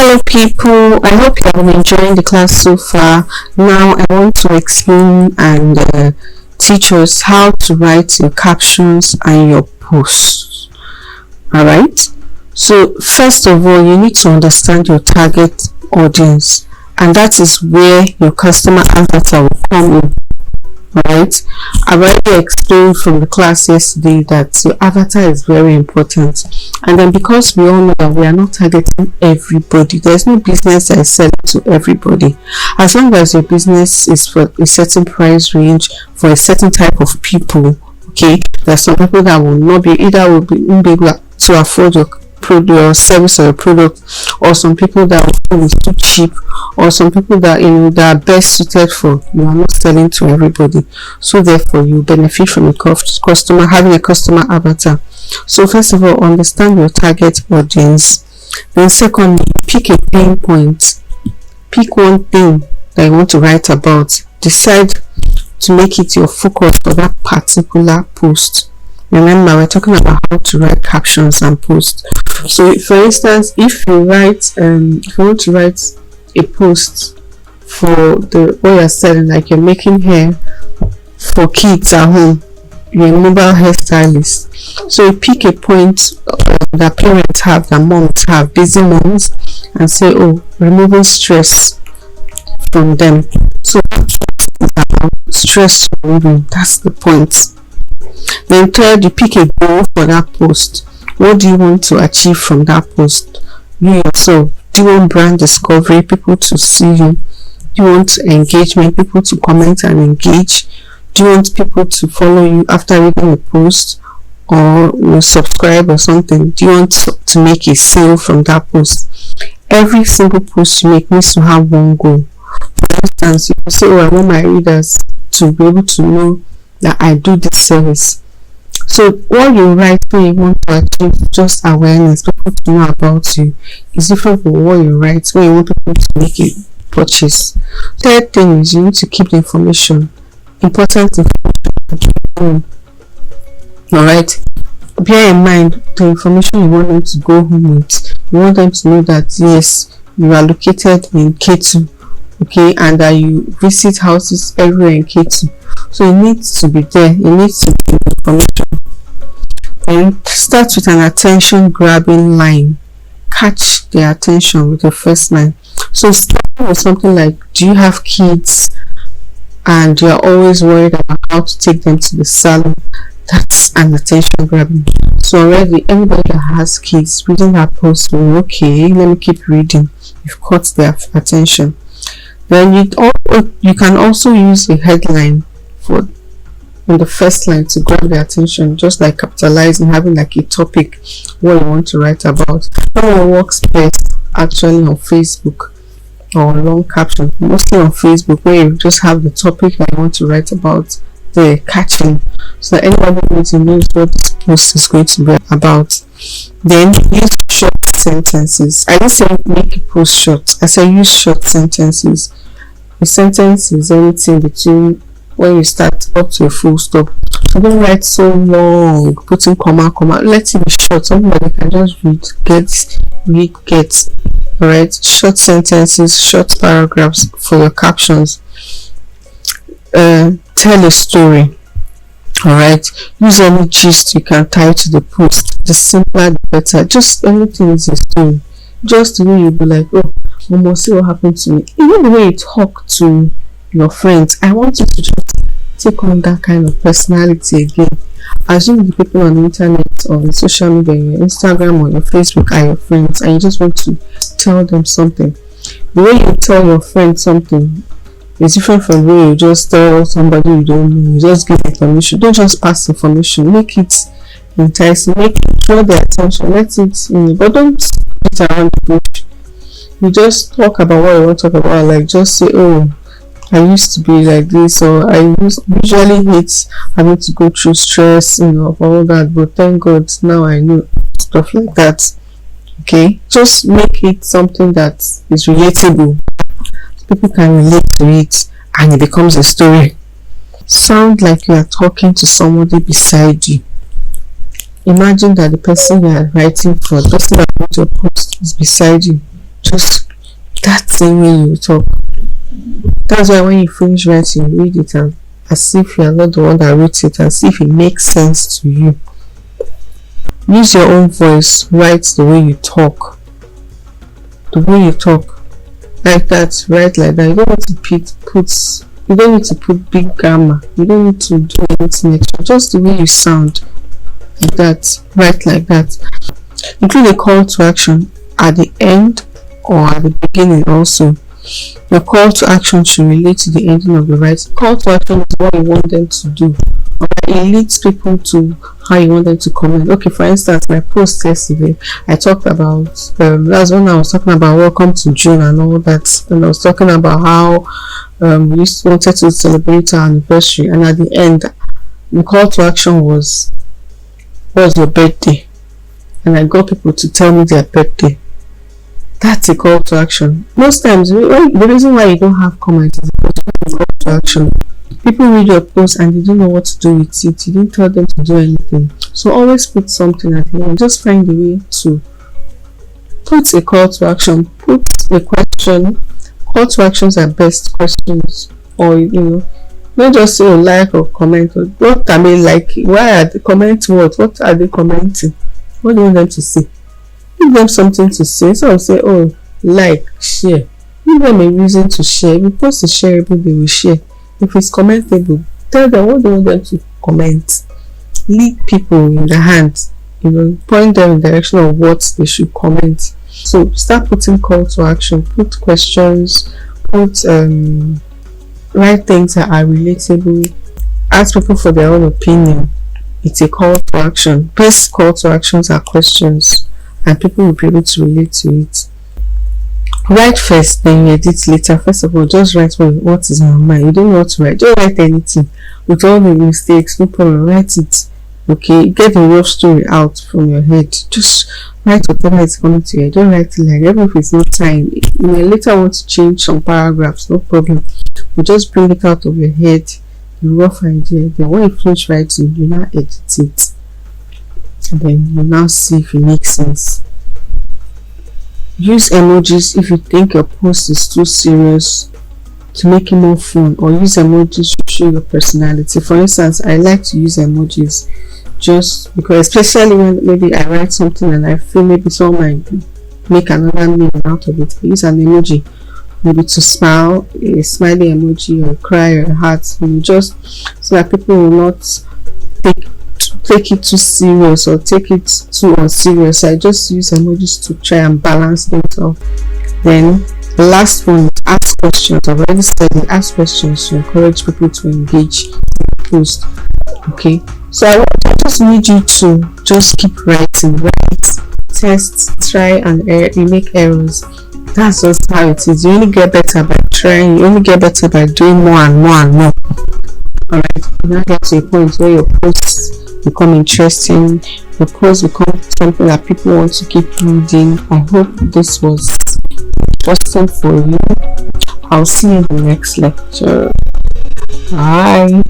Hello people, I hope you have been enjoying the class so far. Now I want to explain and teach us how to write your captions and your posts. Alright, so first of all you need to understand your target audience, and that is where your customer avatar will come in. Right, I've already explained from the class yesterday that your avatar is very important, and then because we all know that we are not targeting everybody, there's no business that is selling to everybody. As long as your business is for a certain price range for a certain type of people, okay, there's some people that will not be able to afford your service or your product, or some people that will feel too cheap, or some people that that are best suited for. You are not selling to everybody, so therefore you benefit from a customer having a customer avatar. So first of all, understand your target audience. Then secondly, pick a pain point. Pick one thing that you want to write about. Decide to make it your focus for that particular post. Remember, we're talking about how to write captions and posts. So for instance, if you want to write a post for what you're selling, like you're making hair for kids at home, you're a mobile hairstylist, so you pick a point that parents have, that moms have, busy moms, and say, oh, removing stress from them. So that's about stress removing. That's the point. Then third, you pick a goal for that post. What do you want to achieve from that post? You yourself, do you want brand discovery, people to see you? Do you want engagement, people to comment and engage? Do you want people to follow you after reading a post, or subscribe or something? Do you want to make a sale from that post? Every single post you make needs to have one goal. For instance, you say, oh, I want my readers to be able to know that I do this service. So what you write when you want to achieve just awareness, people to know about you, is different from what you write when you want people to make a purchase. Third thing is you need to keep the information, important information. Alright, bear in mind the information you want them to go home with. You want them to know that yes, you are located in K2, okay, and that you visit houses everywhere in K2. So it needs to be there. It needs to be information. And start with an attention grabbing line. Catch their attention with the first line. So start with something like, do you have kids and you're always worried about how to take them to the salon? That's an attention grabbing. So already everybody that has kids reading that post will, okay, let me keep reading. You've caught their attention. Then you can also use a headline in the first line to grab their attention, just like capitalizing, having like a topic what you want to write about. That works best actually on Facebook or long caption, mostly on Facebook, where you just have the topic that you want to write about, the catching, so that anybody knows what this post is going to be about. Then use short sentences. I didn't say make a post short, I said use short sentences. A sentence is anything between when you start up to a full stop. So don't write so long, putting comma. Let it be short. Somebody can just read, get. Alright, short sentences, short paragraphs for your captions. Tell a story. Alright, use any gist you can tie to the post. The simpler the better. Just anything is a story. Just the way you'll be like, oh, we must see what happened to me. Even the way you talk to your friends, I want you to just take on that kind of personality again. Assume the people on the internet or on social media, your Instagram or your Facebook are your friends, and you just want to tell them something. The way you tell your friend something is different from the way you just tell somebody you don't know. You just give information. Don't just pass information. Make it enticing. Make it draw their attention. Let it, but don't beat around the bush. You just talk about what you want to talk about. Like just say, oh, I used to be like this, or I usually hate having to go through stress, for all that, but thank God now I know, stuff like that. Okay, just make it something that is relatable. People can relate to it, and it becomes a story. Sound like you are talking to somebody beside you. Imagine that the person you are writing for, the person that wrote your post, is beside you. Just that same way you talk. That's why when you finish writing, you read it and as if you are not the one that wrote it, as if it makes sense to you. Use your own voice, write the way you talk. The way you talk. Like that, write like that. You don't need to you don't need to put big grammar. You don't need to do anything extra. Just the way you sound. Like that. Write like that. Include a call to action at the end or at the beginning also. Your call to action should relate to the ending of the writing. Call to action is what you want them to do. It leads people to how you want them to comment. Okay, for instance, my post yesterday, I talked about that's when I was talking about welcome to June and all that, and I was talking about how we wanted to celebrate our anniversary, and at the end, the call to action was your birthday, and I got people to tell me their birthday. That's a call to action. Most times, the reason why you don't have comments is because it's a call to action. People read your post and they don't know what to do with it. You didn't tell them to do anything. So always put something at the end. Just find a way to put a call to action. Put a question. Call to actions are best questions. Or, not just say like or comment. Or what are they like? Why are they commenting what? What are they commenting? What do you want them to say? Give them something to say. So I'll say, oh, like, share. Give them a reason to share. If you post a shareable, they will share. If it's commentable, tell them what they want them to comment. Lead people in the hand, point them in the direction of what they should comment. So start putting call to action, put questions, put write things that are relatable, ask people for their own opinion. It's a call to action. Best call to actions are questions, and people will be able to relate to it. Write first, then you edit later. First of all, just write what is in your mind. You don't know what to write. Don't write anything with all the mistakes. No problem. Write it. Okay, get the rough story out from your head. Just write whatever is coming to you. Don't write it like even if it's not time. You may later want to change some paragraphs. No problem. You just bring it out of your head, the rough idea. Then when you finish writing, you now edit it, and then you now see if it makes sense. Use emojis if you think your post is too serious to make it more fun, or use emojis to show your personality. For instance, I like to use emojis just because, especially when maybe I write something and I feel maybe someone might make another meaning out of it. I use an emoji, maybe to smile, a smiley emoji, or cry, or a heart, just so that people will not take it too serious or take it too unserious. I just use emojis to try and balance things off. Then the last one is ask questions. I've already said it. Ask questions to encourage people to engage in the post. Okay, so I just need you to just keep writing, write, test, try and error. You make errors. That's just how it is. You only get better by trying. You only get better by doing more and more and more. Alright, you now get to a point where your posts become interesting, your posts become something that people want to keep reading. I hope this was interesting for you. I'll see you in the next lecture. Bye.